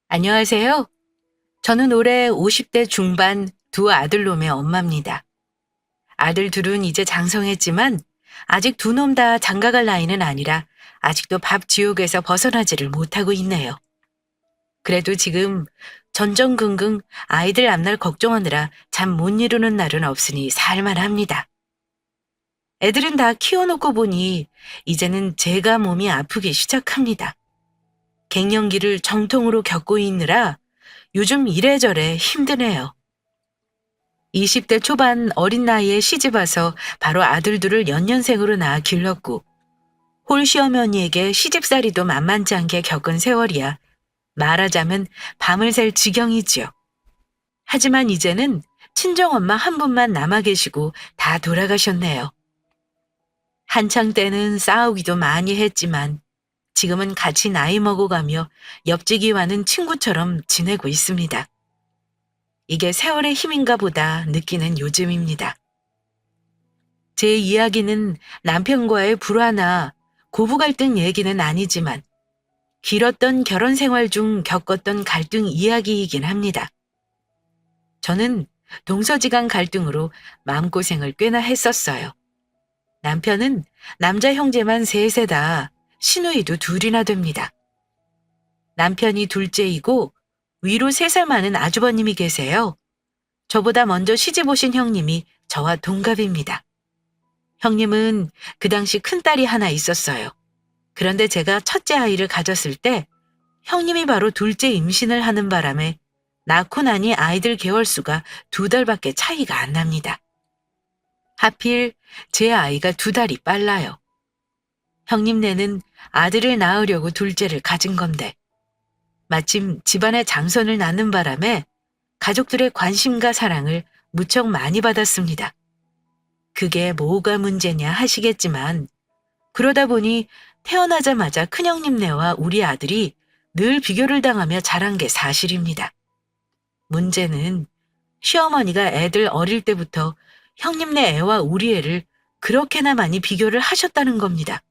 안녕하세요. 저는 올해 50대 중반 두 아들놈의 엄마입니다. 아들 둘은 이제 장성했지만 아직 두 놈 다 장가갈 나이는 아니라 아직도 밥 지옥에서 벗어나지를 못하고 있네요. 그래도 지금 전전긍긍 아이들 앞날 걱정하느라 잠 못 이루는 날은 없으니 살만합니다. 애들은 다 키워놓고 보니 이제는 제가 몸이 아프기 시작합니다. 갱년기를 정통으로 겪고 있느라 요즘 이래저래 힘드네요. 20대 초반 어린 나이에 시집 와서 바로 아들들을 연년생으로 낳아 길렀고 홀시어머니에게 시집살이도 만만치 않게 겪은 세월이야 말하자면 밤을 샐 지경이지요. 하지만 이제는 친정엄마 한 분만 남아 계시고 다 돌아가셨네요. 한창 때는 싸우기도 많이 했지만 지금은 같이 나이 먹어가며 옆지기와는 친구처럼 지내고 있습니다. 이게 세월의 힘인가 보다 느끼는 요즘입니다. 제 이야기는 남편과의 불화나 고부 갈등 얘기는 아니지만 길었던 결혼 생활 중 겪었던 갈등 이야기이긴 합니다. 저는 동서지간 갈등으로 마음고생을 꽤나 했었어요. 남편은 남자 형제만 셋에다 시누이도 둘이나 됩니다. 남편이 둘째이고 위로 3살 많은 아주버님이 계세요. 저보다 먼저 시집 오신 형님이 저와 동갑입니다. 형님은 그 당시 큰딸이 하나 있었어요. 그런데 제가 첫째 아이를 가졌을 때 형님이 바로 둘째 임신을 하는 바람에 낳고 나니 아이들 개월수가 2달밖에 차이가 안 납니다. 하필 제 아이가 2달이 빨라요. 형님네는 아들을 낳으려고 둘째를 가진 건데 마침 집안에 장손을 낳는 바람에 가족들의 관심과 사랑을 무척 많이 받았습니다. 그게 뭐가 문제냐 하시겠지만 그러다 보니 태어나자마자 큰형님네와 우리 아들이 늘 비교를 당하며 자란 게 사실입니다. 문제는 시어머니가 애들 어릴 때부터 형님네 애와 우리 애를 그렇게나 많이 비교를 하셨다는 겁니다.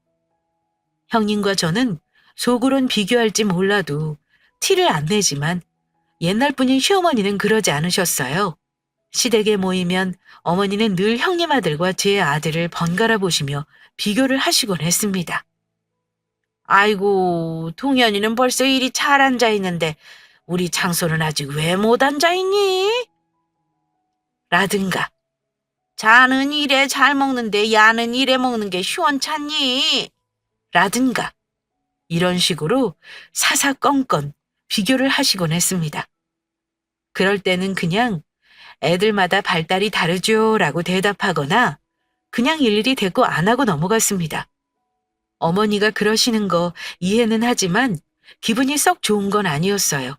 형님과 저는 속으론 비교할지 몰라도 티를 안 내지만 옛날 분인 시어머니는 그러지 않으셨어요. 시댁에 모이면 어머니는 늘 형님 아들과 제 아들을 번갈아 보시며 비교를 하시곤 했습니다. 아이고, 동현이는 벌써 이리 잘 앉아 있는데 우리 장소는 아직 왜 못 앉아 있니? 라든가, 자는 이래 잘 먹는데 야는 이래 먹는 게 시원찮니? 라든가, 이런 식으로 사사건건 비교를 하시곤 했습니다. 그럴 때는 그냥 애들마다 발달이 다르죠 라고 대답하거나 그냥 일일이 대꾸 안 하고 넘어갔습니다. 어머니가 그러시는 거 이해는 하지만 기분이 썩 좋은 건 아니었어요.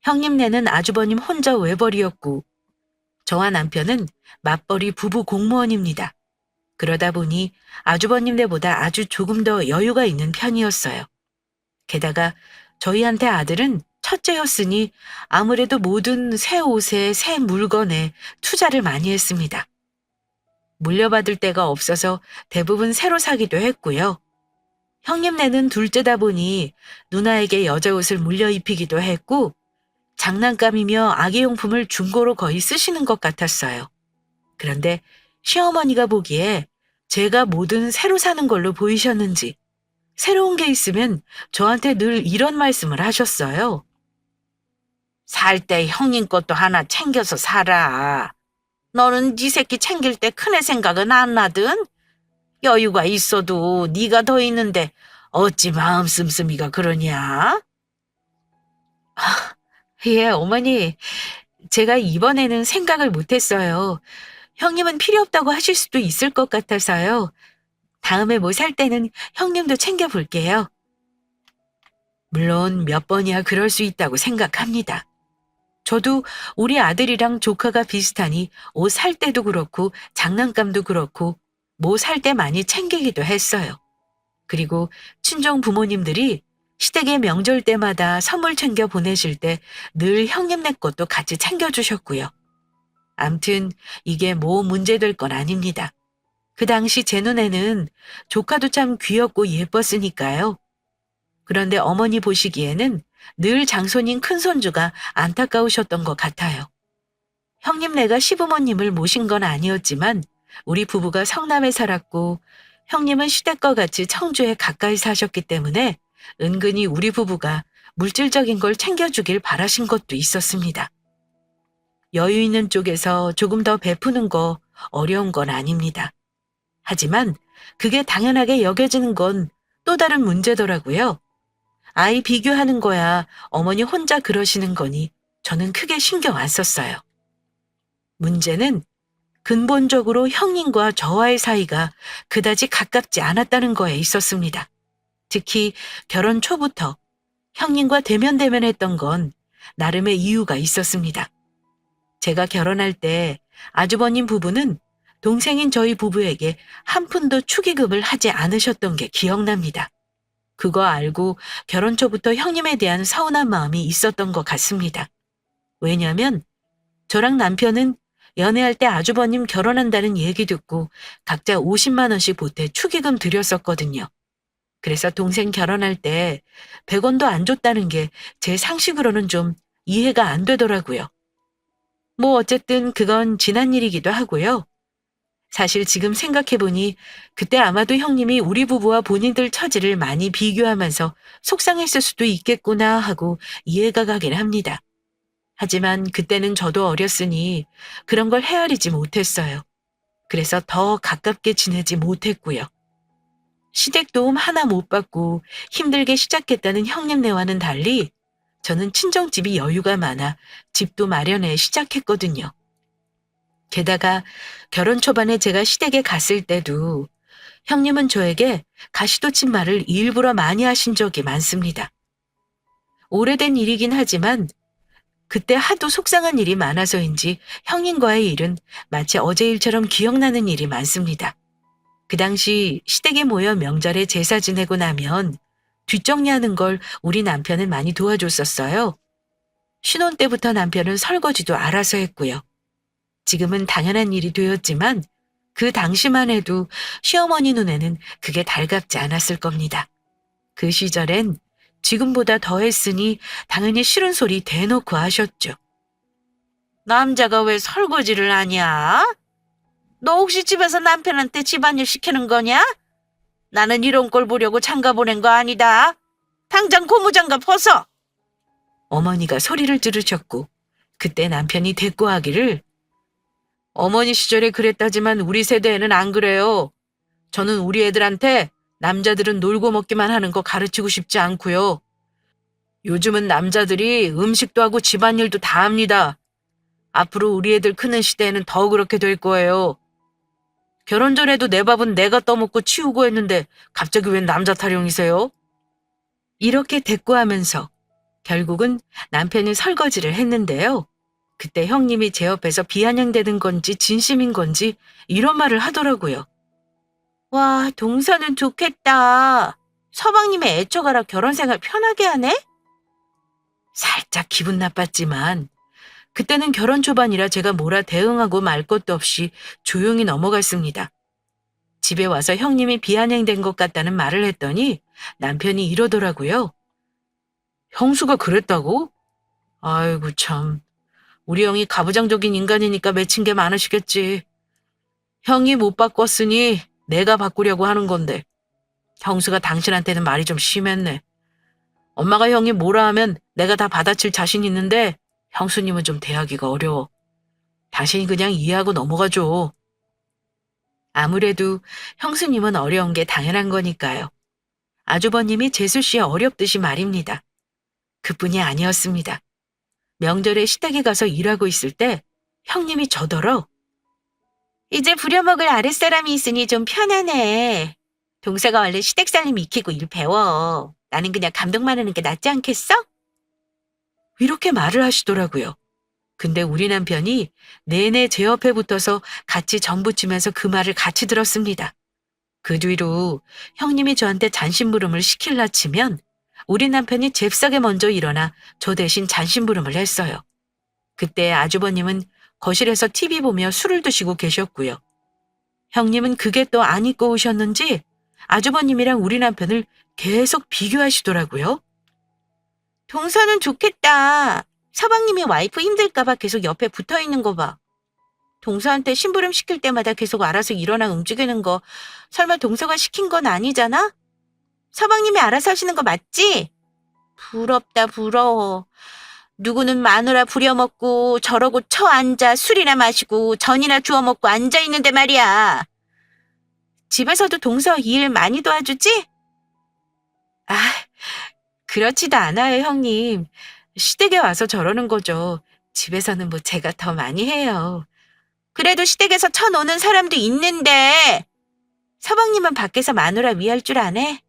형님네는 아주버님 혼자 외벌이였고 저와 남편은 맞벌이 부부 공무원입니다. 그러다 보니 아주버님네보다 아주 조금 더 여유가 있는 편이었어요. 게다가 저희한테 아들은 첫째였으니 아무래도 모든 새 옷에 새 물건에 투자를 많이 했습니다. 물려받을 데가 없어서 대부분 새로 사기도 했고요. 형님네는 둘째다 보니 누나에게 여자 옷을 물려 입히기도 했고 장난감이며 아기용품을 중고로 거의 쓰시는 것 같았어요. 그런데 시어머니가 보기에 제가 뭐든 새로 사는 걸로 보이셨는지 새로운 게 있으면 저한테 늘 이런 말씀을 하셨어요. 살 때 형님 것도 하나 챙겨서 사라. 너는 네 새끼 챙길 때 큰애 생각은 안 나든? 여유가 있어도 네가 더 있는데 어찌 마음 씀씀이가 그러냐? 예, 어머니. 제가 이번에는 생각을 못했어요. 형님은 필요 없다고 하실 수도 있을 것 같아서요. 다음에 뭐 살 때는 형님도 챙겨볼게요. 물론 몇 번이야 그럴 수 있다고 생각합니다. 저도 우리 아들이랑 조카가 비슷하니 옷 살 때도 그렇고 장난감도 그렇고 뭐 살 때 많이 챙기기도 했어요. 그리고 친정 부모님들이 시댁의 명절 때마다 선물 챙겨 보내실 때 늘 형님네 것도 같이 챙겨주셨고요. 암튼 이게 뭐 문제될 건 아닙니다. 그 당시 제 눈에는 조카도 참 귀엽고 예뻤으니까요. 그런데 어머니 보시기에는 늘 장손인 큰손주가 안타까우셨던 것 같아요. 형님네가 시부모님을 모신 건 아니었지만 우리 부부가 성남에 살았고 형님은 시댁과 같이 청주에 가까이 사셨기 때문에 은근히 우리 부부가 물질적인 걸 챙겨주길 바라신 것도 있었습니다. 여유 있는 쪽에서 조금 더 베푸는 거 어려운 건 아닙니다. 하지만 그게 당연하게 여겨지는 건 또 다른 문제더라고요. 아이 비교하는 거야 어머니 혼자 그러시는 거니 저는 크게 신경 안 썼어요. 문제는 근본적으로 형님과 저와의 사이가 그다지 가깝지 않았다는 거에 있었습니다. 특히 결혼 초부터 형님과 대면대면했던 건 나름의 이유가 있었습니다. 제가 결혼할 때 아주버님 부부는 동생인 저희 부부에게 한 푼도 축의금을 하지 않으셨던 게 기억납니다. 그거 알고 결혼 초부터 형님에 대한 서운한 마음이 있었던 것 같습니다. 왜냐하면 저랑 남편은 연애할 때 아주버님 결혼한다는 얘기 듣고 각자 50만 원씩 보태 축의금 드렸었거든요. 그래서 동생 결혼할 때 100원도 안 줬다는 게 제 상식으로는 좀 이해가 안 되더라고요. 뭐 어쨌든 그건 지난 일이기도 하고요. 사실 지금 생각해보니 그때 아마도 형님이 우리 부부와 본인들 처지를 많이 비교하면서 속상했을 수도 있겠구나 하고 이해가 가긴 합니다. 하지만 그때는 저도 어렸으니 그런 걸 헤아리지 못했어요. 그래서 더 가깝게 지내지 못했고요. 시댁 도움 하나 못 받고 힘들게 시작했다는 형님네와는 달리 저는 친정집이 여유가 많아 집도 마련해 시작했거든요. 게다가 결혼 초반에 제가 시댁에 갔을 때도 형님은 저에게 가시돋친 말을 일부러 많이 하신 적이 많습니다. 오래된 일이긴 하지만 그때 하도 속상한 일이 많아서인지 형님과의 일은 마치 어제 일처럼 기억나는 일이 많습니다. 그 당시 시댁에 모여 명절에 제사 지내고 나면 뒷정리하는 걸 우리 남편은 많이 도와줬었어요. 신혼 때부터 남편은 설거지도 알아서 했고요. 지금은 당연한 일이 되었지만 그 당시만 해도 시어머니 눈에는 그게 달갑지 않았을 겁니다. 그 시절엔 지금보다 더 했으니 당연히 싫은 소리 대놓고 하셨죠. 남자가 왜 설거지를 하냐? 너 혹시 집에서 남편한테 집안일 시키는 거냐? 나는 이런 꼴 보려고 장가 보낸 거 아니다. 당장 고무장갑 벗어. 어머니가 소리를 지르셨고 그때 남편이 대꾸하기를 어머니 시절에 그랬다지만 우리 세대에는 안 그래요. 저는 우리 애들한테 남자들은 놀고 먹기만 하는 거 가르치고 싶지 않고요. 요즘은 남자들이 음식도 하고 집안일도 다 합니다. 앞으로 우리 애들 크는 시대에는 더 그렇게 될 거예요. 결혼 전에도 내 밥은 내가 떠먹고 치우고 했는데 갑자기 웬 남자 타령이세요? 이렇게 대꾸하면서 결국은 남편이 설거지를 했는데요. 그때 형님이 제 옆에서 비아냥대는 건지 진심인 건지 이런 말을 하더라고요. 와, 동서는 좋겠다. 서방님의 애처가라 결혼 생활 편하게 하네? 살짝 기분 나빴지만 그때는 결혼 초반이라 제가 뭐라 대응하고 말 것도 없이 조용히 넘어갔습니다. 집에 와서 형님이 비아냥된 것 같다는 말을 했더니 남편이 이러더라고요. 형수가 그랬다고? 아이고 참. 우리 형이 가부장적인 인간이니까 맺힌 게 많으시겠지. 형이 못 바꿨으니 내가 바꾸려고 하는 건데. 형수가 당신한테는 말이 좀 심했네. 엄마가 형이 뭐라 하면 내가 다 받아칠 자신 있는데 형수님은 좀 대하기가 어려워. 당신이 그냥 이해하고 넘어가줘. 아무래도 형수님은 어려운 게 당연한 거니까요. 아주버님이 재수 씨에 어렵듯이 말입니다. 그뿐이 아니었습니다. 명절에 시댁에 가서 일하고 있을 때 형님이 저더러 이제 부려먹을 아랫사람이 있으니 좀 편하네. 동서가 원래 시댁 살림 익히고 일 배워. 나는 그냥 감동만 하는 게 낫지 않겠어? 이렇게 말을 하시더라고요. 근데 우리 남편이 내내 제 옆에 붙어서 같이 정붙이면서 그 말을 같이 들었습니다. 그 뒤로 형님이 저한테 잔심부름을 시킬라 치면 우리 남편이 잽싸게 먼저 일어나 저 대신 잔심부름을 했어요. 그때 아주버님은 거실에서 TV 보며 술을 드시고 계셨고요. 형님은 그게 또 안 잊고 오셨는지 아주버님이랑 우리 남편을 계속 비교하시더라고요. 동서는 좋겠다. 서방님이 와이프 힘들까봐 계속 옆에 붙어 있는 거 봐. 동서한테 심부름 시킬 때마다 계속 알아서 일어나 움직이는 거 설마 동서가 시킨 건 아니잖아? 서방님이 알아서 하시는 거 맞지? 부럽다 부러워. 누구는 마누라 부려먹고 저러고 쳐앉아 술이나 마시고 전이나 주워 먹고 앉아있는데 말이야. 집에서도 동서 일 많이 도와주지? 아, 그렇지도 않아요, 형님. 시댁에 와서 저러는 거죠. 집에서는 뭐 제가 더 많이 해요. 그래도 시댁에서 쳐노는 사람도 있는데 서방님은 밖에서 마누라 위할 줄 아네?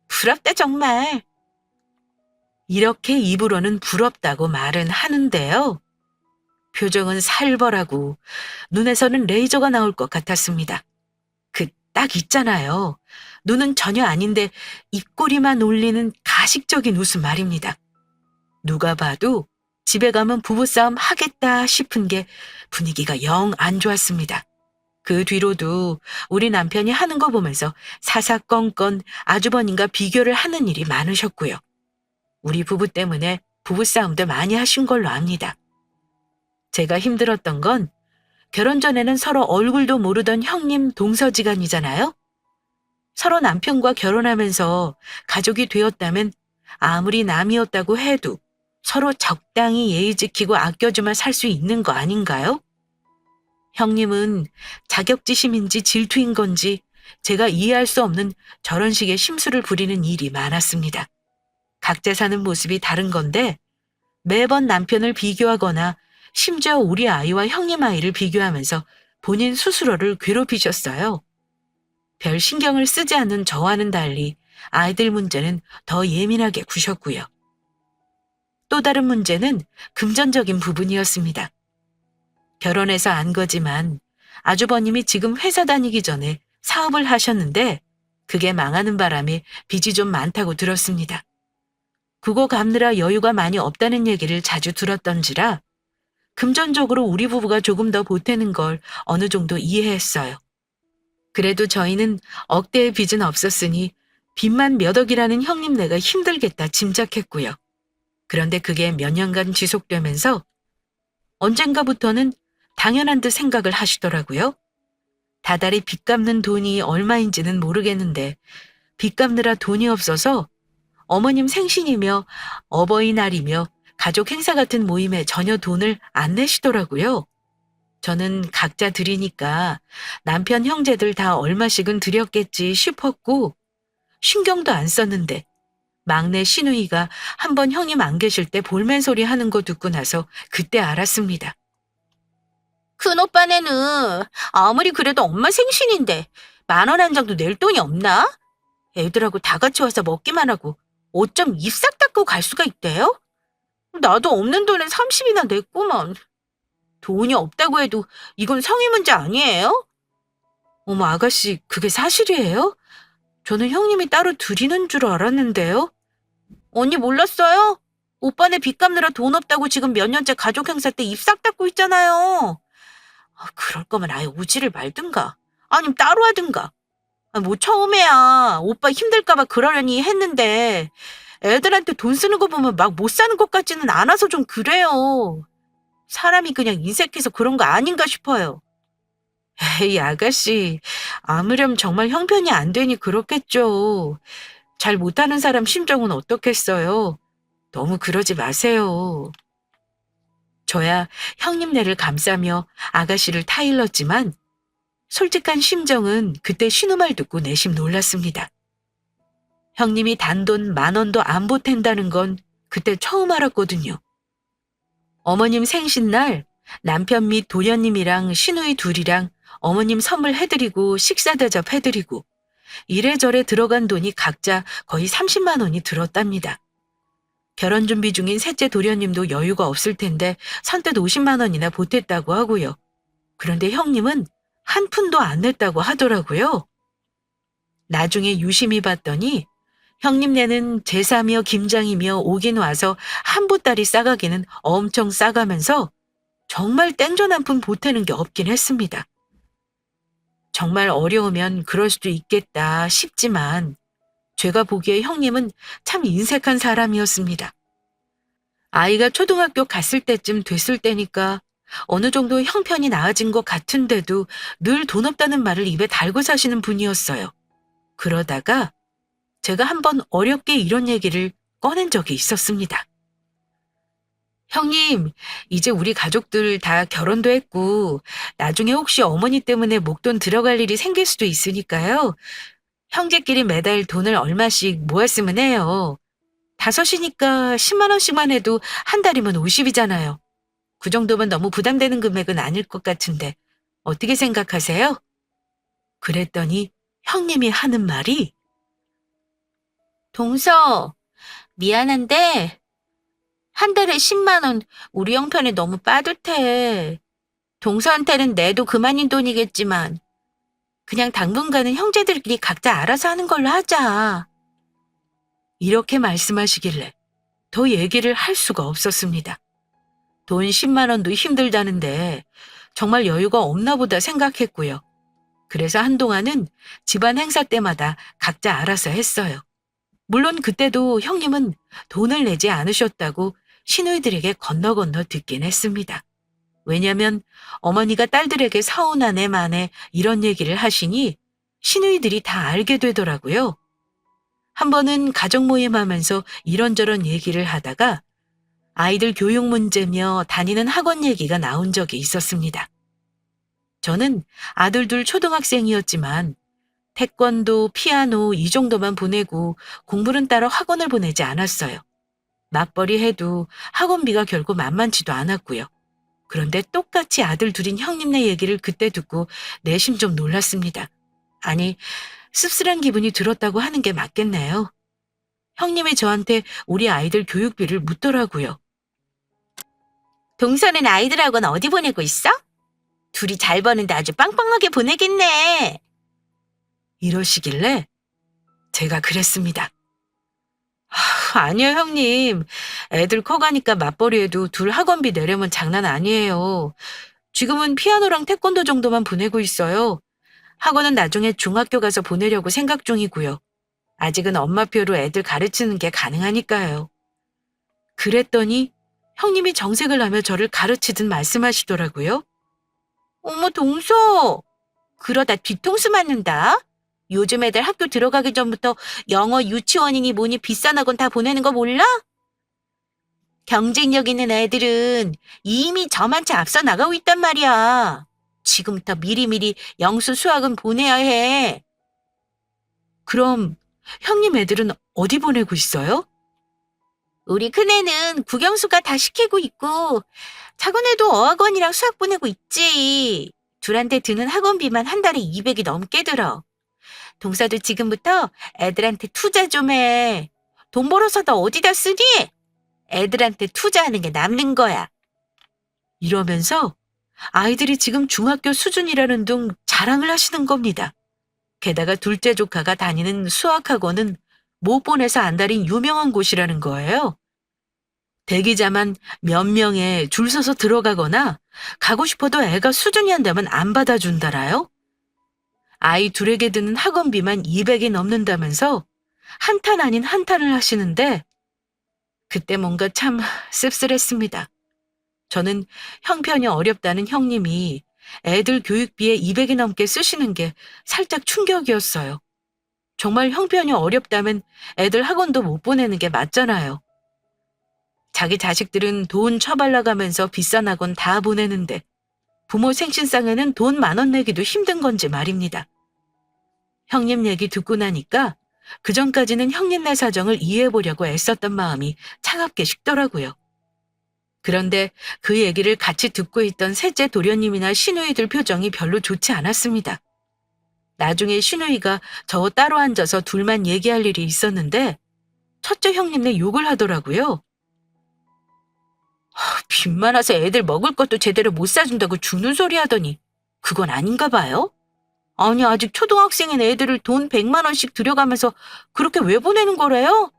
부럽다 정말. 이렇게 입으로는 부럽다고 말은 하는데요. 표정은 살벌하고 눈에서는 레이저가 나올 것 같았습니다. 그 딱 있잖아요. 눈은 전혀 아닌데 입꼬리만 올리는 가식적인 웃음 말입니다. 누가 봐도 집에 가면 부부싸움 하겠다 싶은 게 분위기가 영 안 좋았습니다. 그 뒤로도 우리 남편이 하는 거 보면서 사사건건 아주버님과 비교를 하는 일이 많으셨고요. 우리 부부 때문에 부부싸움도 많이 하신 걸로 압니다. 제가 힘들었던 건 결혼 전에는 서로 얼굴도 모르던 형님 동서지간이잖아요. 서로 남편과 결혼하면서 가족이 되었다면 아무리 남이었다고 해도 서로 적당히 예의 지키고 아껴주며 살 수 있는 거 아닌가요? 형님은 자격지심인지 질투인 건지 제가 이해할 수 없는 저런 식의 심술을 부리는 일이 많았습니다. 각자 사는 모습이 다른 건데 매번 남편을 비교하거나 심지어 우리 아이와 형님 아이를 비교하면서 본인 스스로를 괴롭히셨어요. 별 신경을 쓰지 않는 저와는 달리 아이들 문제는 더 예민하게 구셨고요. 또 다른 문제는 금전적인 부분이었습니다. 결혼해서 안 거지만 아주버님이 지금 회사 다니기 전에 사업을 하셨는데 그게 망하는 바람에 빚이 좀 많다고 들었습니다. 그거 갚느라 여유가 많이 없다는 얘기를 자주 들었던지라 금전적으로 우리 부부가 조금 더 보태는 걸 어느 정도 이해했어요. 그래도 저희는 억대의 빚은 없었으니 빚만 몇 억이라는 형님네가 힘들겠다 짐작했고요. 그런데 그게 몇 년간 지속되면서 언젠가부터는 당연한 듯 생각을 하시더라고요. 다달이 빚 갚는 돈이 얼마인지는 모르겠는데 빚 갚느라 돈이 없어서 어머님 생신이며 어버이날이며 가족 행사 같은 모임에 전혀 돈을 안 내시더라고요. 저는 각자 드리니까 남편 형제들 다 얼마씩은 드렸겠지 싶었고 신경도 안 썼는데 막내 시누이가 한번 형님 안 계실 때 볼멘 소리 하는 거 듣고 나서 그때 알았습니다. 큰오빠네는 아무리 그래도 엄마 생신인데 10,000원 한 장도 낼 돈이 없나? 애들하고 다 같이 와서 먹기만 하고 옷 좀 입 싹 닦고 갈 수가 있대요? 나도 없는 돈에 30이나 냈구먼. 돈이 없다고 해도 이건 성의 문제 아니에요? 어머 아가씨 그게 사실이에요? 저는 형님이 따로 드리는 줄 알았는데요. 언니 몰랐어요? 오빠네 빚 갚느라 돈 없다고 지금 몇 년째 가족 행사 때 입 싹 닦고 있잖아요. 그럴 거면 아예 오지를 말든가. 아니면 따로 하든가. 뭐 처음에야 오빠 힘들까봐 그러려니 했는데 애들한테 돈 쓰는 거 보면 막 못 사는 것 같지는 않아서 좀 그래요. 사람이 그냥 인색해서 그런 거 아닌가 싶어요. 에이, 아가씨. 아무렴 정말 형편이 안 되니 그렇겠죠. 잘 못하는 사람 심정은 어떻겠어요. 너무 그러지 마세요. 저야 형님네를 감싸며 아가씨를 타일렀지만 솔직한 심정은 그때 신우말 듣고 내심 놀랐습니다. 형님이 단돈 10,000원도 안 보탠다는 건 그때 처음 알았거든요. 어머님 생신날 남편 및 도련님이랑 시누이 둘이랑 어머님 선물 해드리고 식사 대접해드리고 이래저래 들어간 돈이 각자 거의 30만 원이 들었답니다. 결혼 준비 중인 셋째 도련님도 여유가 없을 텐데 선뜻 50만 원이나 보탰다고 하고요. 그런데 형님은 한 푼도 안 냈다고 하더라고요. 나중에 유심히 봤더니 형님네는 제사며 김장이며 오긴 와서 한 보따리 싸가기는 엄청 싸가면서 정말 땡전 한 푼 보태는 게 없긴 했습니다. 정말 어려우면 그럴 수도 있겠다 싶지만 제가 보기에 형님은 참 인색한 사람이었습니다. 아이가 초등학교 갔을 때쯤 됐을 때니까 어느 정도 형편이 나아진 것 같은데도 늘 돈 없다는 말을 입에 달고 사시는 분이었어요. 그러다가 제가 한번 어렵게 이런 얘기를 꺼낸 적이 있었습니다. 형님, 이제 우리 가족들 다 결혼도 했고, 나중에 혹시 어머니 때문에 목돈 들어갈 일이 생길 수도 있으니까요. 형제끼리 매달 돈을 얼마씩 모았으면 해요. 다섯이니까 10만 원씩만 해도 한 달이면 50이잖아요. 그 정도면 너무 부담되는 금액은 아닐 것 같은데 어떻게 생각하세요? 그랬더니 형님이 하는 말이 동서, 미안한데 한 달에 10만 원 우리 형편에 너무 빠듯해. 동서한테는 내도 그만인 돈이겠지만 그냥 당분간은 형제들끼리 각자 알아서 하는 걸로 하자. 이렇게 말씀하시길래 더 얘기를 할 수가 없었습니다. 돈 10만 원도 힘들다는데 정말 여유가 없나 보다 생각했고요. 그래서 한동안은 집안 행사 때마다 각자 알아서 했어요. 물론 그때도 형님은 돈을 내지 않으셨다고 시누이들에게 건너 건너 듣긴 했습니다. 왜냐면 어머니가 딸들에게 사온 한 해 만에 이런 얘기를 하시니 시누이들이 다 알게 되더라고요. 한 번은 가족 모임하면서 이런저런 얘기를 하다가 아이들 교육 문제며 다니는 학원 얘기가 나온 적이 있었습니다. 저는 아들 둘 초등학생이었지만 태권도, 피아노 이 정도만 보내고 공부는 따로 학원을 보내지 않았어요. 맞벌이 해도 학원비가 결코 만만치도 않았고요. 그런데 똑같이 아들 둘인 형님네 얘기를 그때 듣고 내심 좀 놀랐습니다. 아니, 씁쓸한 기분이 들었다고 하는 게 맞겠네요. 형님이 저한테 우리 아이들 교육비를 묻더라고요. 동서는 아이들하고는 어디 보내고 있어? 둘이 잘 버는데 아주 빵빵하게 보내겠네. 이러시길래 제가 그랬습니다. 아니요, 형님. 애들 커가니까 맞벌이해도 둘 학원비 내려면 장난 아니에요. 지금은 피아노랑 태권도 정도만 보내고 있어요. 학원은 나중에 중학교 가서 보내려고 생각 중이고요. 아직은 엄마표로 애들 가르치는 게 가능하니까요. 그랬더니 형님이 정색을 하며 저를 가르치듯 말씀하시더라고요. 어머, 동서. 그러다 뒤통수 맞는다. 요즘 애들 학교 들어가기 전부터 영어 유치원이니 뭐니 비싼 학원 다 보내는 거 몰라? 경쟁력 있는 애들은 이미 저만치 앞서 나가고 있단 말이야. 지금부터 미리미리 영수 수학은 보내야 해. 그럼 형님 애들은 어디 보내고 있어요? 우리 큰애는 국영수가 다 시키고 있고 작은 애도 어학원이랑 수학 보내고 있지. 둘한테 드는 학원비만 한 달에 200이 넘게 들어. 동서도 지금부터 애들한테 투자 좀 해. 돈 벌어서 너 어디다 쓰니? 애들한테 투자하는 게 남는 거야. 이러면서 아이들이 지금 중학교 수준이라는 둥 자랑을 하시는 겁니다. 게다가 둘째 조카가 다니는 수학학원은 못 보내서 안달인 유명한 곳이라는 거예요. 대기자만 몇 명에 줄 서서 들어가거나 가고 싶어도 애가 수준이 안 되면 안 받아준다라요. 아이 둘에게 드는 학원비만 200이 넘는다면서 한탄 아닌 한탄을 하시는데 그때 뭔가 참 씁쓸했습니다. 저는 형편이 어렵다는 형님이 애들 교육비에 200이 넘게 쓰시는 게 살짝 충격이었어요. 정말 형편이 어렵다면 애들 학원도 못 보내는 게 맞잖아요. 자기 자식들은 돈 처발라가면서 비싼 학원 다 보내는데 부모 생신상에는 돈 10,000원 내기도 힘든 건지 말입니다. 형님 얘기 듣고 나니까 그전까지는 형님네 사정을 이해해보려고 애썼던 마음이 차갑게 식더라고요. 그런데 그 얘기를 같이 듣고 있던 셋째 도련님이나 시누이들 표정이 별로 좋지 않았습니다. 나중에 시누이가 저 따로 앉아서 둘만 얘기할 일이 있었는데 첫째 형님네 욕을 하더라고요. 빚 많아서 애들 먹을 것도 제대로 못 사준다고 죽는 소리 하더니 그건 아닌가 봐요? 아니 아직 초등학생인 애들을 돈 100만 원씩 들여가면서 그렇게 왜 보내는 거래요?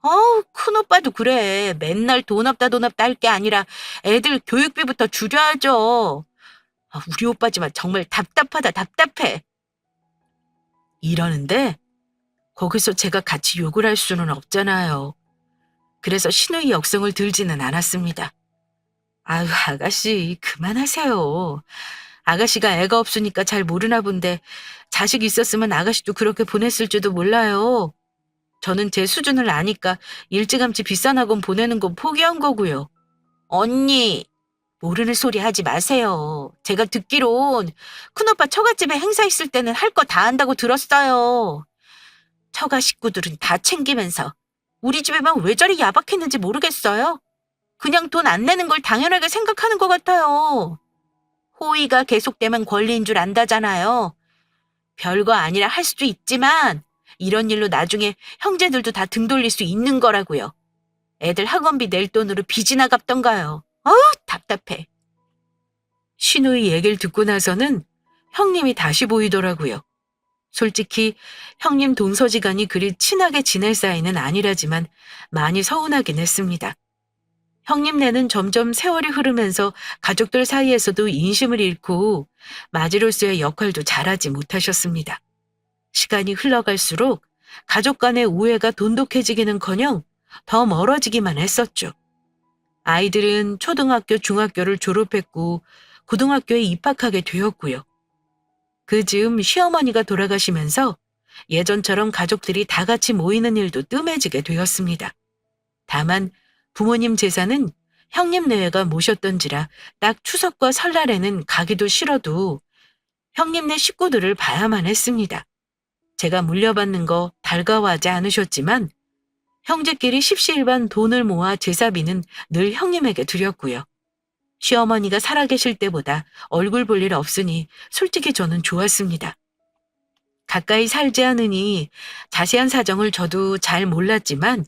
아우 큰오빠도 그래. 맨날 돈 없다 할 게 아니라 애들 교육비부터 줄여야죠. 우리 오빠지만 정말 답답하다 답답해. 이러는데 거기서 제가 같이 욕을 할 수는 없잖아요. 그래서 신우이 역성을 들지는 않았습니다. 아유, 아가씨, 그만하세요. 아가씨가 애가 없으니까 잘 모르나 본데 자식 있었으면 아가씨도 그렇게 보냈을지도 몰라요. 저는 제 수준을 아니까 일찌감치 비싼 학원 보내는 건 포기한 거고요. 언니, 모르는 소리 하지 마세요. 제가 듣기론 큰오빠 처갓집에 행사 있을 때는 할 거 다 한다고 들었어요. 처가 식구들은 다 챙기면서 우리 집에만 왜 저리 야박했는지 모르겠어요. 그냥 돈 안 내는 걸 당연하게 생각하는 것 같아요. 호의가 계속되면 권리인 줄 안다잖아요. 별거 아니라 할 수도 있지만 이런 일로 나중에 형제들도 다 등 돌릴 수 있는 거라고요. 애들 학원비 낼 돈으로 빚이나 갚던가요. 어우, 답답해. 신우이 얘기를 듣고 나서는 형님이 다시 보이더라고요. 솔직히 형님 동서지간이 그리 친하게 지낼 사이는 아니라지만 많이 서운하긴 했습니다. 형님네는 점점 세월이 흐르면서 가족들 사이에서도 인심을 잃고 마지로서의 역할도 잘하지 못하셨습니다. 시간이 흘러갈수록 가족 간의 우애가 돈독해지기는커녕 더 멀어지기만 했었죠. 아이들은 초등학교, 중학교를 졸업했고 고등학교에 입학하게 되었고요. 그 즈음 시어머니가 돌아가시면서 예전처럼 가족들이 다 같이 모이는 일도 뜸해지게 되었습니다. 다만 부모님 제사는 형님 내외가 모셨던지라 딱 추석과 설날에는 가기도 싫어도 형님네 식구들을 봐야만 했습니다. 제가 물려받는 거 달가워하지 않으셨지만 형제끼리 십시일반 돈을 모아 제사비는 늘 형님에게 드렸고요. 시어머니가 살아계실 때보다 얼굴 볼 일 없으니 솔직히 저는 좋았습니다. 가까이 살지 않으니 자세한 사정을 저도 잘 몰랐지만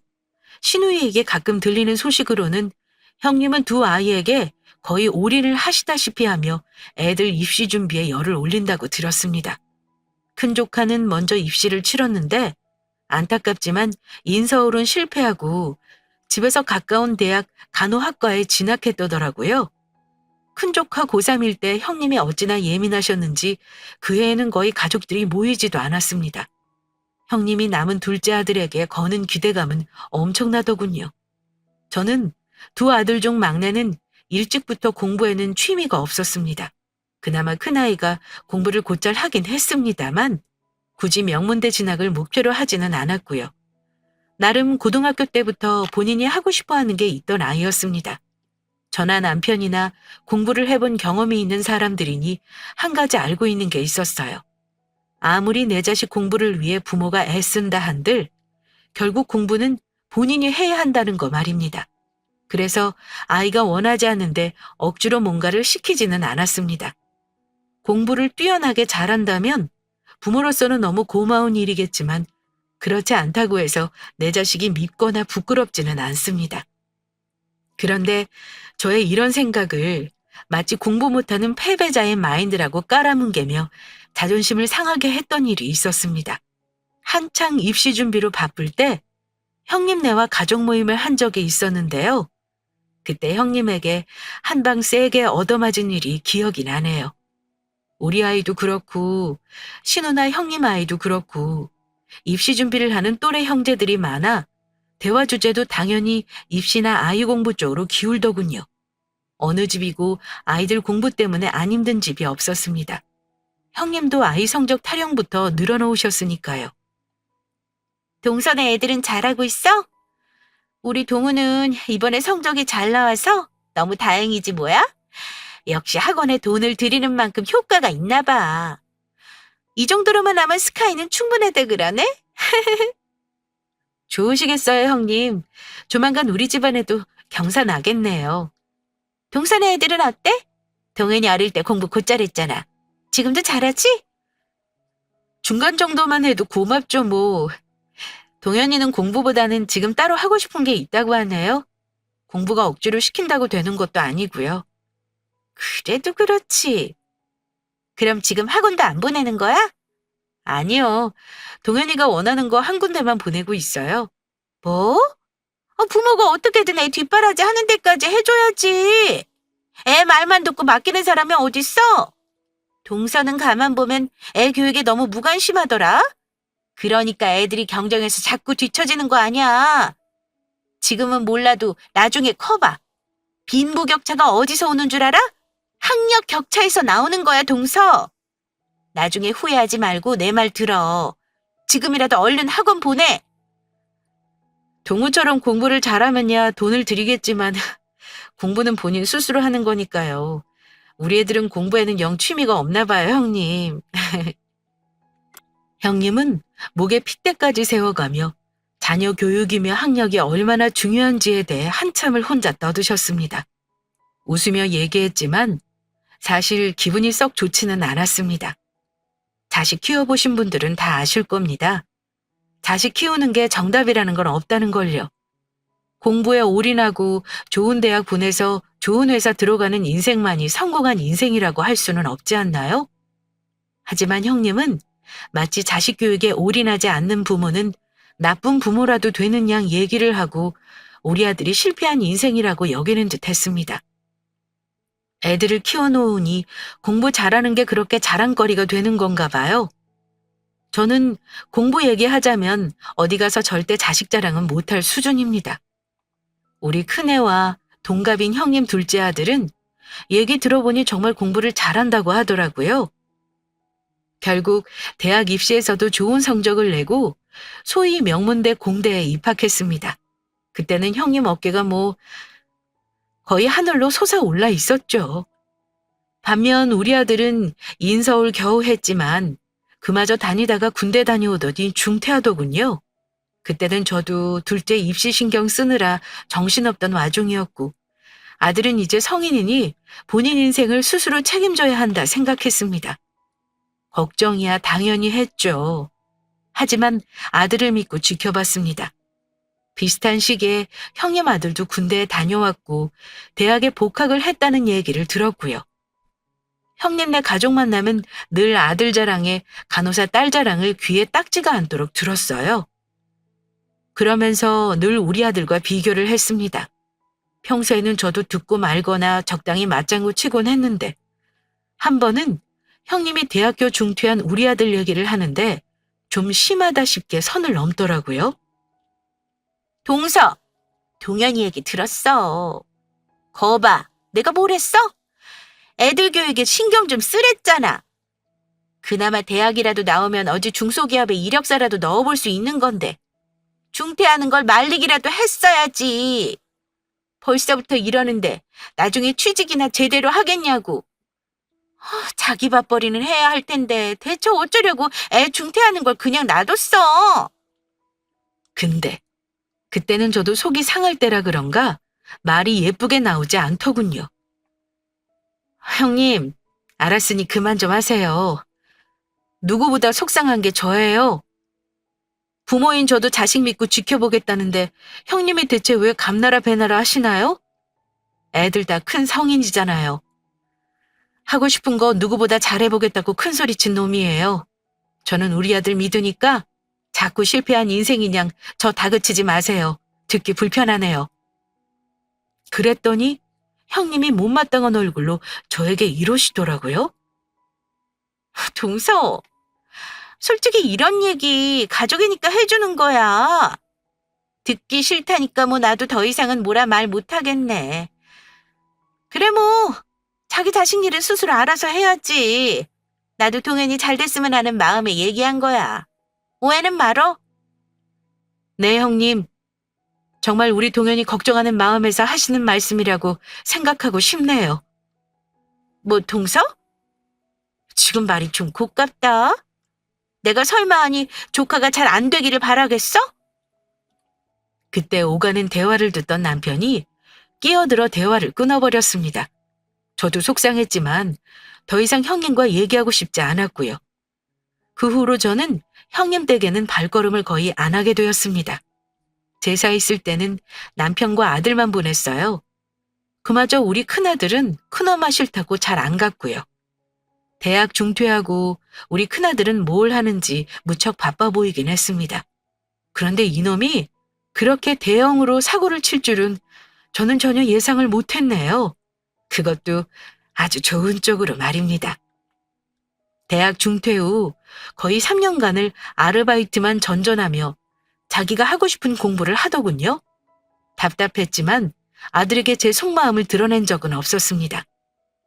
신우이에게 가끔 들리는 소식으로는 형님은 두 아이에게 거의 올인을 하시다시피 하며 애들 입시 준비에 열을 올린다고 들었습니다. 큰 조카는 먼저 입시를 치렀는데 안타깝지만 인서울은 실패하고 집에서 가까운 대학 간호학과에 진학했더라고요. 큰 조카 고3일 때 형님이 어찌나 예민하셨는지 그 해에는 거의 가족들이 모이지도 않았습니다. 형님이 남은 둘째 아들에게 거는 기대감은 엄청나더군요. 저는 두 아들 중 막내는 일찍부터 공부에는 취미가 없었습니다. 그나마 큰아이가 공부를 곧잘 하긴 했습니다만 굳이 명문대 진학을 목표로 하지는 않았고요. 나름 고등학교 때부터 본인이 하고 싶어 하는 게 있던 아이였습니다. 저나 남편이나 공부를 해본 경험이 있는 사람들이니 한 가지 알고 있는 게 있었어요. 아무리 내 자식 공부를 위해 부모가 애쓴다 한들 결국 공부는 본인이 해야 한다는 거 말입니다. 그래서 아이가 원하지 않는데 억지로 뭔가를 시키지는 않았습니다. 공부를 뛰어나게 잘한다면 부모로서는 너무 고마운 일이겠지만 그렇지 않다고 해서 내 자식이 밉거나 부끄럽지는 않습니다. 그런데 저의 이런 생각을 마치 공부 못하는 패배자의 마인드라고 깔아뭉개며 자존심을 상하게 했던 일이 있었습니다. 한창 입시 준비로 바쁠 때 형님네와 가족 모임을 한 적이 있었는데요. 그때 형님에게 한 방 세게 얻어맞은 일이 기억이 나네요. 우리 아이도 그렇고 신우나 형님 아이도 그렇고 입시 준비를 하는 또래 형제들이 많아 대화 주제도 당연히 입시나 아이 공부 쪽으로 기울더군요. 어느 집이고 아이들 공부 때문에 안 힘든 집이 없었습니다. 형님도 아이 성적 타령부터 늘어놓으셨으니까요. 동선의 애들은 잘하고 있어? 우리 동우는 이번에 성적이 잘 나와서 너무 다행이지 뭐야? 역시 학원에 돈을 들이는 만큼 효과가 있나 봐. 이 정도로만 하면 스카이는 충분하다 그러네? 좋으시겠어요, 형님. 조만간 우리 집안에도 경사 나겠네요. 동선의 애들은 어때? 동현이 어릴 때 공부 곧잘 했잖아. 지금도 잘하지? 중간 정도만 해도 고맙죠, 뭐. 동현이는 공부보다는 지금 따로 하고 싶은 게 있다고 하네요. 공부가 억지로 시킨다고 되는 것도 아니고요. 그래도 그렇지. 그럼 지금 학원도 안 보내는 거야? 아니요. 동현이가 원하는 거 한 군데만 보내고 있어요. 뭐? 부모가 어떻게든 애 뒷바라지 하는 데까지 해줘야지. 애 말만 듣고 맡기는 사람이 어딨어? 동서는 가만 보면 애 교육에 너무 무관심하더라. 그러니까 애들이 경쟁에서 자꾸 뒤처지는 거 아니야. 지금은 몰라도 나중에 커봐. 빈부격차가 어디서 오는 줄 알아? 학력 격차에서 나오는 거야, 동서. 나중에 후회하지 말고 내 말 들어. 지금이라도 얼른 학원 보내. 동우처럼 공부를 잘하면야 돈을 드리겠지만 공부는 본인 스스로 하는 거니까요. 우리 애들은 공부에는 영 취미가 없나 봐요, 형님. 형님은 목에 핏대까지 세워가며 자녀 교육이며 학력이 얼마나 중요한지에 대해 한참을 혼자 떠드셨습니다. 웃으며 얘기했지만 사실 기분이 썩 좋지는 않았습니다. 자식 키워보신 분들은 다 아실 겁니다. 자식 키우는 게 정답이라는 건 없다는 걸요. 공부에 올인하고 좋은 대학 보내서 좋은 회사 들어가는 인생만이 성공한 인생이라고 할 수는 없지 않나요? 하지만 형님은 마치 자식 교육에 올인하지 않는 부모는 나쁜 부모라도 되는 양 얘기를 하고 우리 아들이 실패한 인생이라고 여기는 듯 했습니다. 애들을 키워놓으니 공부 잘하는 게 그렇게 자랑거리가 되는 건가 봐요. 저는 공부 얘기하자면 어디 가서 절대 자식 자랑은 못할 수준입니다. 우리 큰애와 동갑인 형님 둘째 아들은 얘기 들어보니 정말 공부를 잘한다고 하더라고요. 결국 대학 입시에서도 좋은 성적을 내고 소위 명문대 공대에 입학했습니다. 그때는 형님 어깨가 거의 하늘로 솟아올라 있었죠. 반면 우리 아들은 인서울 겨우 했지만 그마저 다니다가 군대 다녀오더니 중퇴하더군요. 그때는 저도 둘째 입시 신경 쓰느라 정신없던 와중이었고 아들은 이제 성인이니 본인 인생을 스스로 책임져야 한다 생각했습니다. 걱정이야 당연히 했죠. 하지만 아들을 믿고 지켜봤습니다. 비슷한 시기에 형님 아들도 군대에 다녀왔고 대학에 복학을 했다는 얘기를 들었고요. 형님네 가족 만나면 늘 아들 자랑에 간호사 딸 자랑을 귀에 딱지가 않도록 들었어요. 그러면서 늘 우리 아들과 비교를 했습니다. 평소에는 저도 듣고 말거나 적당히 맞장구 치곤 했는데 한 번은 형님이 대학교 중퇴한 우리 아들 얘기를 하는데 좀 심하다 싶게 선을 넘더라고요. 동서, 동현이 얘기 들었어. 거봐, 내가 뭘 했어? 애들 교육에 신경 좀 쓰랬잖아. 그나마 대학이라도 나오면 어디 중소기업에 이력서라도 넣어볼 수 있는 건데 중퇴하는 걸 말리기라도 했어야지. 벌써부터 이러는데 나중에 취직이나 제대로 하겠냐고. 자기 밥벌이는 해야 할 텐데 대체 어쩌려고 애 중퇴하는 걸 그냥 놔뒀어. 근데 그때는 저도 속이 상할 때라 그런가 말이 예쁘게 나오지 않더군요. 형님, 알았으니 그만 좀 하세요. 누구보다 속상한 게 저예요. 부모인 저도 자식 믿고 지켜보겠다는데 형님이 대체 왜 감나라 배나라 하시나요? 애들 다 큰 성인이잖아요. 하고 싶은 거 누구보다 잘해보겠다고 큰소리친 놈이에요. 저는 우리 아들 믿으니까 자꾸 실패한 인생인 양 저 다그치지 마세요. 듣기 불편하네요. 그랬더니 형님이 못마땅한 얼굴로 저에게 이러시더라고요. 동서, 솔직히 이런 얘기 가족이니까 해주는 거야. 듣기 싫다니까 나도 더 이상은 뭐라 말 못하겠네. 그래 자기 자식 일은 스스로 알아서 해야지. 나도 동현이 잘 됐으면 하는 마음에 얘기한 거야. 오해는 말어? 네, 형님. 정말 우리 동현이 걱정하는 마음에서 하시는 말씀이라고 생각하고 싶네요. 동서? 지금 말이 좀 곱깝다. 내가 설마 하니 조카가 잘 안 되기를 바라겠어? 그때 오가는 대화를 듣던 남편이 끼어들어 대화를 끊어버렸습니다. 저도 속상했지만 더 이상 형님과 얘기하고 싶지 않았고요. 그 후로 저는 형님 댁에는 발걸음을 거의 안 하게 되었습니다. 제사 있을 때는 남편과 아들만 보냈어요. 그마저 우리 큰아들은 큰엄마 싫다고 잘 안 갔고요. 대학 중퇴하고 우리 큰아들은 뭘 하는지 무척 바빠 보이긴 했습니다. 그런데 이놈이 그렇게 대형으로 사고를 칠 줄은 저는 전혀 예상을 못했네요. 그것도 아주 좋은 쪽으로 말입니다. 대학 중퇴 후 거의 3년간을 아르바이트만 전전하며 자기가 하고 싶은 공부를 하더군요. 답답했지만 아들에게 제 속마음을 드러낸 적은 없었습니다.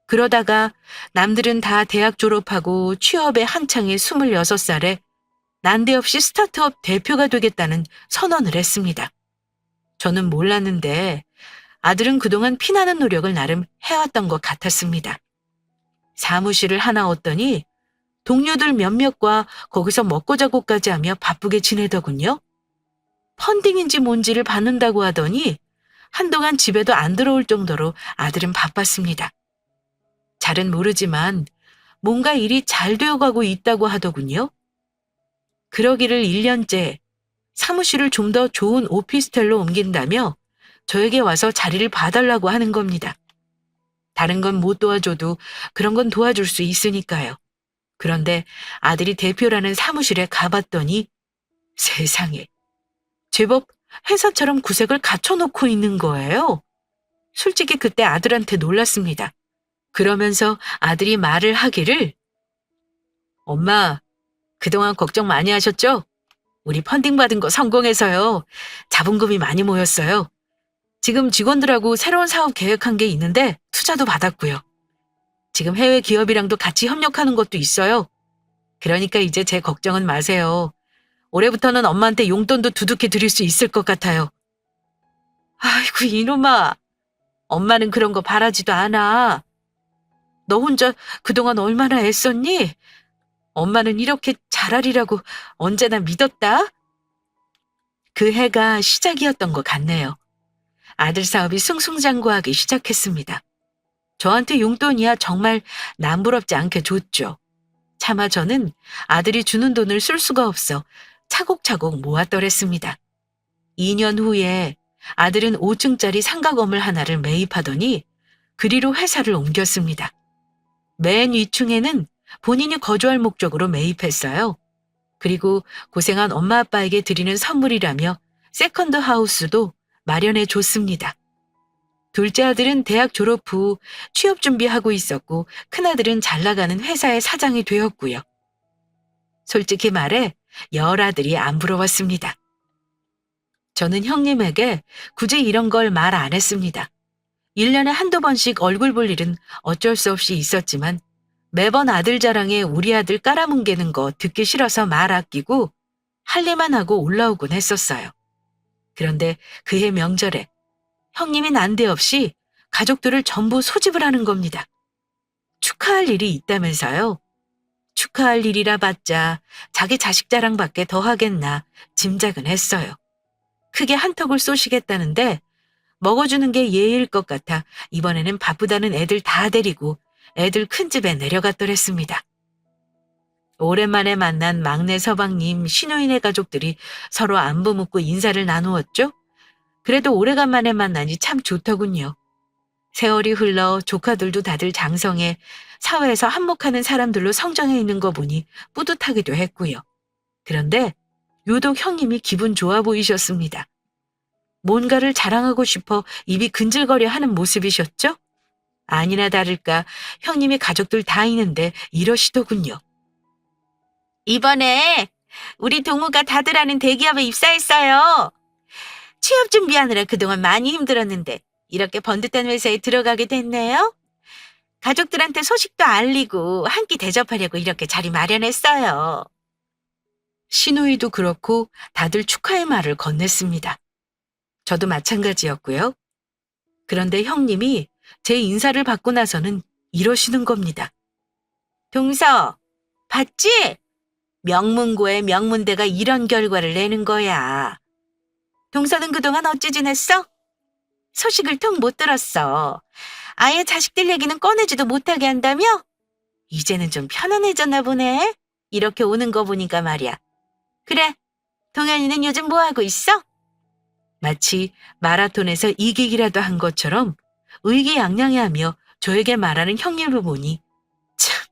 그러다가 남들은 다 대학 졸업하고 취업에 한창인 26살에 난데없이 스타트업 대표가 되겠다는 선언을 했습니다. 저는 몰랐는데 아들은 그동안 피나는 노력을 나름 해왔던 것 같았습니다. 사무실을 하나 얻더니 동료들 몇몇과 거기서 먹고 자고까지 하며 바쁘게 지내더군요. 펀딩인지 뭔지를 받는다고 하더니 한동안 집에도 안 들어올 정도로 아들은 바빴습니다. 잘은 모르지만 뭔가 일이 잘 되어가고 있다고 하더군요. 그러기를 1년째 사무실을 좀 더 좋은 오피스텔로 옮긴다며 저에게 와서 자리를 봐달라고 하는 겁니다. 다른 건 못 도와줘도 그런 건 도와줄 수 있으니까요. 그런데 아들이 대표라는 사무실에 가봤더니 세상에 제법 회사처럼 구색을 갖춰놓고 있는 거예요. 솔직히 그때 아들한테 놀랐습니다. 그러면서 아들이 말을 하기를 엄마, 그동안 걱정 많이 하셨죠? 우리 펀딩 받은 거 성공해서요. 자본금이 많이 모였어요. 지금 직원들하고 새로운 사업 계획한 게 있는데 투자도 받았고요. 지금 해외 기업이랑도 같이 협력하는 것도 있어요. 그러니까 이제 제 걱정은 마세요. 올해부터는 엄마한테 용돈도 두둑히 드릴 수 있을 것 같아요. 아이고 이놈아. 엄마는 그런 거 바라지도 않아. 너 혼자 그동안 얼마나 애썼니? 엄마는 이렇게 잘하리라고 언제나 믿었다. 그 해가 시작이었던 것 같네요. 아들 사업이 승승장구하기 시작했습니다. 저한테 용돈이야 정말 남부럽지 않게 줬죠. 차마 저는 아들이 주는 돈을 쓸 수가 없어 차곡차곡 모았더랬습니다. 2년 후에 아들은 5층짜리 상가 건물 하나를 매입하더니 그리로 회사를 옮겼습니다. 맨 위층에는 본인이 거주할 목적으로 매입했어요. 그리고 고생한 엄마 아빠에게 드리는 선물이라며 세컨드 하우스도 마련해 줬습니다. 둘째 아들은 대학 졸업 후 취업 준비하고 있었고 큰아들은 잘 나가는 회사의 사장이 되었고요. 솔직히 말해 열아들이 안 부러웠습니다. 저는 형님에게 굳이 이런 걸 말 안 했습니다. 1년에 한두 번씩 얼굴 볼 일은 어쩔 수 없이 있었지만 매번 아들 자랑에 우리 아들 깔아뭉개는 거 듣기 싫어서 말 아끼고 할 일만 하고 올라오곤 했었어요. 그런데 그해 명절에 형님이 난데없이 가족들을 전부 소집을 하는 겁니다. 축하할 일이 있다면서요. 축하할 일이라 봤자 자기 자식 자랑밖에 더 하겠나 짐작은 했어요. 크게 한턱을 쏘시겠다는데 먹어주는 게 예의일 것 같아 이번에는 바쁘다는 애들 다 데리고 애들 큰 집에 내려갔더랬습니다. 오랜만에 만난 막내 서방님, 신우인의 가족들이 서로 안부 묻고 인사를 나누었죠. 그래도 오래간만에 만나니 참 좋더군요. 세월이 흘러 조카들도 다들 장성해 사회에서 한몫하는 사람들로 성장해 있는 거 보니 뿌듯하기도 했고요. 그런데 유독 형님이 기분 좋아 보이셨습니다. 뭔가를 자랑하고 싶어 입이 근질거려 하는 모습이셨죠? 아니나 다를까 형님이 가족들 다 있는데 이러시더군요. 이번에 우리 동우가 다들 아는 대기업에 입사했어요. 취업 준비하느라 그동안 많이 힘들었는데 이렇게 번듯한 회사에 들어가게 됐네요. 가족들한테 소식도 알리고 한 끼 대접하려고 이렇게 자리 마련했어요. 시누이도 그렇고 다들 축하의 말을 건넸습니다. 저도 마찬가지였고요. 그런데 형님이 제 인사를 받고 나서는 이러시는 겁니다. 동서, 봤지? 명문고의 명문대가 이런 결과를 내는 거야. 동서는 그동안 어찌 지냈어? 소식을 통 못 들었어. 아예 자식들 얘기는 꺼내지도 못하게 한다며? 이제는 좀 편안해졌나 보네. 이렇게 오는 거 보니까 말이야. 그래, 동현이는 요즘 뭐 하고 있어? 마치 마라톤에서 이기기라도 한 것처럼 의기양양해하며 저에게 말하는 형님을 보니 참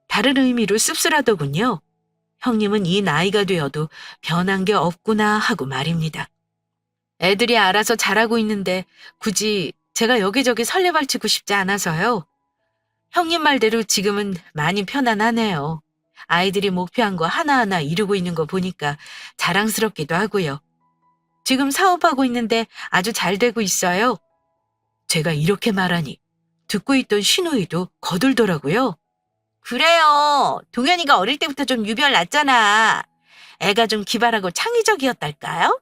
다른 의미로 씁쓸하더군요. 형님은 이 나이가 되어도 변한 게 없구나 하고 말입니다. 애들이 알아서 잘하고 있는데 굳이 제가 여기저기 설레발치고 싶지 않아서요. 형님 말대로 지금은 많이 편안하네요. 아이들이 목표한 거 하나하나 이루고 있는 거 보니까 자랑스럽기도 하고요. 지금 사업하고 있는데 아주 잘 되고 있어요. 제가 이렇게 말하니 듣고 있던 신우이도 거들더라고요. 그래요. 동현이가 어릴 때부터 좀 유별 났잖아. 애가 좀 기발하고 창의적이었달까요?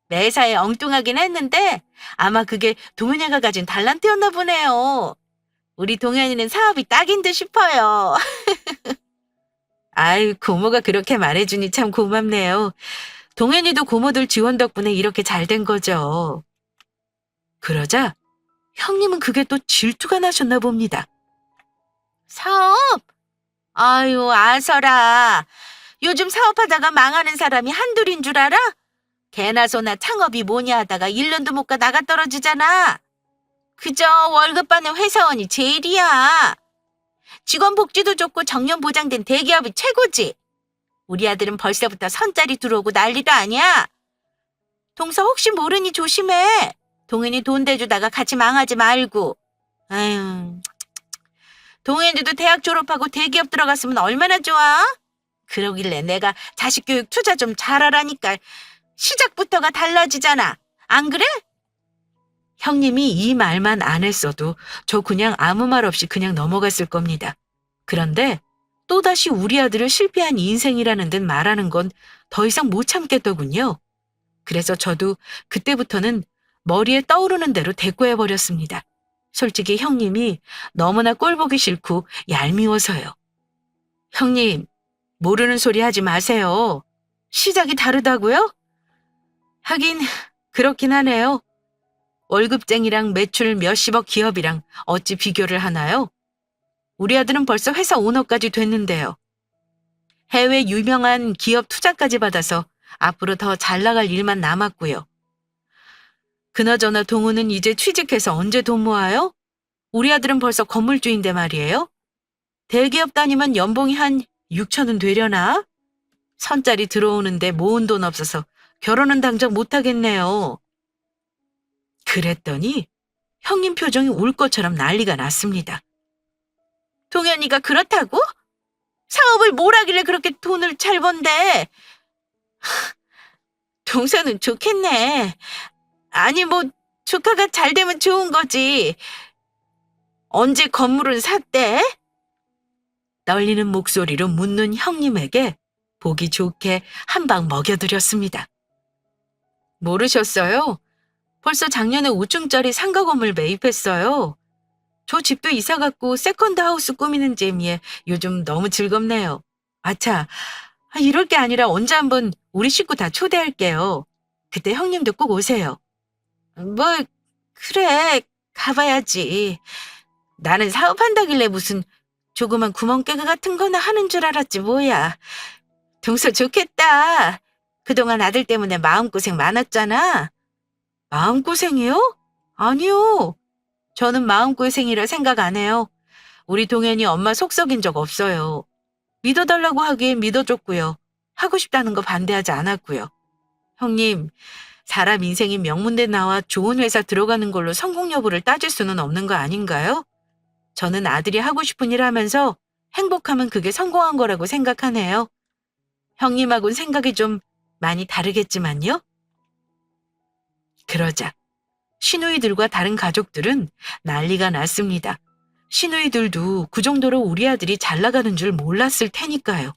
매사에 엉뚱하긴 했는데 아마 그게 동현이가 가진 달란트였나 보네요. 우리 동현이는 사업이 딱인 듯 싶어요. 아이, 고모가 그렇게 말해주니 참 고맙네요. 동현이도 고모들 지원 덕분에 이렇게 잘 된 거죠. 그러자 형님은 그게 또 질투가 나셨나 봅니다. 사업? 아유, 아서라. 요즘 사업하다가 망하는 사람이 한둘인 줄 알아? 개나 소나 창업이 뭐냐 하다가 1년도 못 가 나가 떨어지잖아. 그저 월급 받는 회사원이 제일이야. 직원 복지도 좋고 정년 보장된 대기업이 최고지. 우리 아들은 벌써부터 선짜리 들어오고 난리도 아니야. 동서 혹시 모르니 조심해. 동현이 돈 대주다가 같이 망하지 말고. 아유, 동현이도 대학 졸업하고 대기업 들어갔으면 얼마나 좋아? 그러길래 내가 자식 교육 투자 좀 잘하라니까. 시작부터가 달라지잖아. 안 그래? 형님이 이 말만 안 했어도 저 그냥 아무 말 없이 그냥 넘어갔을 겁니다. 그런데 또다시 우리 아들을 실패한 인생이라는 듯 말하는 건 더 이상 못 참겠더군요. 그래서 저도 그때부터는 머리에 떠오르는 대로 대꾸해버렸습니다. 솔직히 형님이 너무나 꼴보기 싫고 얄미워서요. 형님, 모르는 소리 하지 마세요. 시작이 다르다고요? 하긴 그렇긴 하네요. 월급쟁이랑 매출 몇십억 기업이랑 어찌 비교를 하나요? 우리 아들은 벌써 회사 오너까지 됐는데요. 해외 유명한 기업 투자까지 받아서 앞으로 더 잘 나갈 일만 남았고요. 그나저나 동우는 이제 취직해서 언제 돈 모아요? 우리 아들은 벌써 건물주인데 말이에요. 대기업 다니면 연봉이 한 6천은 되려나? 선짜리 들어오는데 모은 돈 없어서 결혼은 당장 못하겠네요. 그랬더니 형님 표정이 울 것처럼 난리가 났습니다. 동현이가 그렇다고? 사업을 뭘 하길래 그렇게 돈을 잘 번대? 동서는 좋겠네. 아니 뭐 조카가 잘 되면 좋은 거지. 언제 건물을 샀대? 떨리는 목소리로 묻는 형님에게 보기 좋게 한 방 먹여드렸습니다. 모르셨어요? 벌써 작년에 5층짜리 상가 건물 매입했어요. 저 집도 이사 갔고 세컨드 하우스 꾸미는 재미에 요즘 너무 즐겁네요. 아차, 이럴 게 아니라 언제 한번 우리 식구 다 초대할게요. 그때 형님도 꼭 오세요. 뭐, 그래, 가봐야지. 나는 사업한다길래 무슨 조그만 구멍깨가 같은 거나 하는 줄 알았지 뭐야. 동서 좋겠다. 그동안 아들 때문에 마음고생 많았잖아. 마음고생이요? 아니요. 저는 마음고생이라 생각 안 해요. 우리 동현이 엄마 속 썩인 적 없어요. 믿어달라고 하기엔 믿어줬고요. 하고 싶다는 거 반대하지 않았고요. 형님, 사람 인생이 명문대 나와 좋은 회사 들어가는 걸로 성공 여부를 따질 수는 없는 거 아닌가요? 저는 아들이 하고 싶은 일 하면서 행복하면 그게 성공한 거라고 생각하네요. 형님하고는 생각이 좀 많이 다르겠지만요. 그러자 시누이들과 다른 가족들은 난리가 났습니다. 시누이들도 그 정도로 우리 아들이 잘 나가는 줄 몰랐을 테니까요.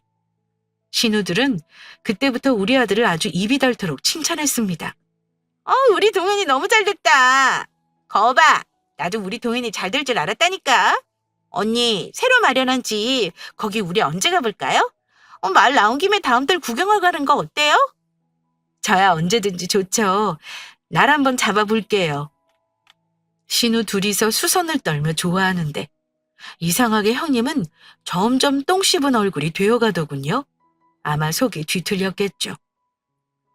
시누들은 그때부터 우리 아들을 아주 입이 닳도록 칭찬했습니다. 우리 동현이 너무 잘 됐다. 거봐, 나도 우리 동현이 잘 될 줄 알았다니까. 언니, 새로 마련한 집, 거기 우리 언제 가볼까요? 말 나온 김에 다음 달 구경을 가는 거 어때요? 저야 언제든지 좋죠. 날 한번 잡아볼게요. 신우 둘이서 수선을 떨며 좋아하는데 이상하게 형님은 점점 똥 씹은 얼굴이 되어가더군요. 아마 속이 뒤틀렸겠죠.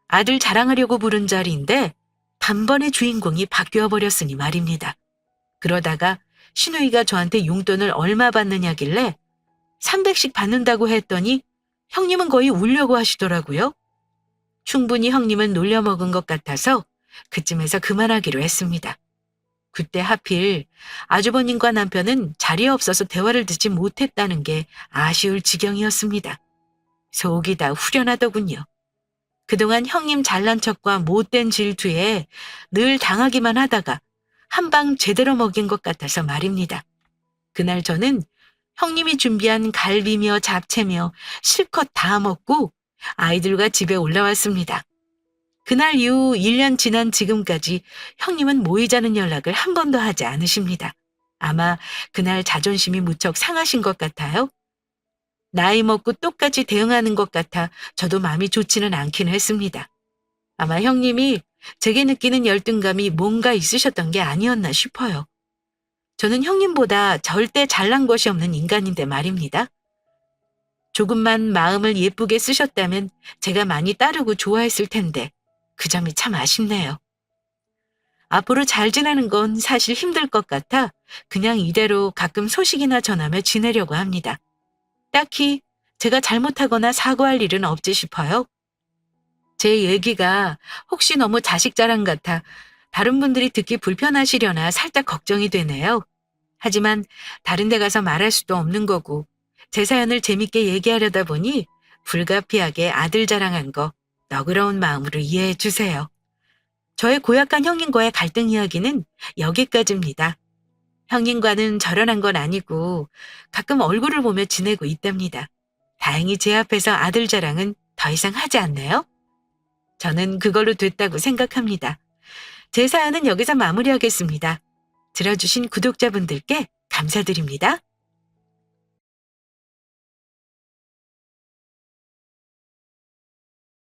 아들 자랑하려고 부른 자리인데 단번에 주인공이 바뀌어버렸으니 말입니다. 그러다가 신우이가 저한테 용돈을 얼마 받느냐길래 300씩 받는다고 했더니 형님은 거의 울려고 하시더라고요. 충분히 형님은 놀려먹은 것 같아서 그쯤에서 그만하기로 했습니다. 그때 하필 아주버님과 남편은 자리에 없어서 대화를 듣지 못했다는 게 아쉬울 지경이었습니다. 속이 다 후련하더군요. 그동안 형님 잘난 척과 못된 질투에 늘 당하기만 하다가 한 방 제대로 먹인 것 같아서 말입니다. 그날 저는 형님이 준비한 갈비며 잡채며 실컷 다 먹고 아이들과 집에 올라왔습니다. 그날 이후 1년 지난 지금까지 형님은 모이자는 연락을 한 번도 하지 않으십니다. 아마 그날 자존심이 무척 상하신 것 같아요. 나이 먹고 똑같이 대응하는 것 같아 저도 마음이 좋지는 않긴 했습니다. 아마 형님이 제게 느끼는 열등감이 뭔가 있으셨던 게 아니었나 싶어요. 저는 형님보다 절대 잘난 것이 없는 인간인데 말입니다. 조금만 마음을 예쁘게 쓰셨다면 제가 많이 따르고 좋아했을 텐데 그 점이 참 아쉽네요. 앞으로 잘 지내는 건 사실 힘들 것 같아 그냥 이대로 가끔 소식이나 전하며 지내려고 합니다. 딱히 제가 잘못하거나 사과할 일은 없지 싶어요. 제 얘기가 혹시 너무 자식 자랑 같아 다른 분들이 듣기 불편하시려나 살짝 걱정이 되네요. 하지만 다른 데 가서 말할 수도 없는 거고 제 사연을 재밌게 얘기하려다 보니 불가피하게 아들 자랑한 거 너그러운 마음으로 이해해 주세요. 저의 고약한 형님과의 갈등 이야기는 여기까지입니다. 형님과는 절연한 건 아니고 가끔 얼굴을 보며 지내고 있답니다. 다행히 제 앞에서 아들 자랑은 더 이상 하지 않네요. 저는 그걸로 됐다고 생각합니다. 제 사연은 여기서 마무리하겠습니다. 들어주신 구독자분들께 감사드립니다.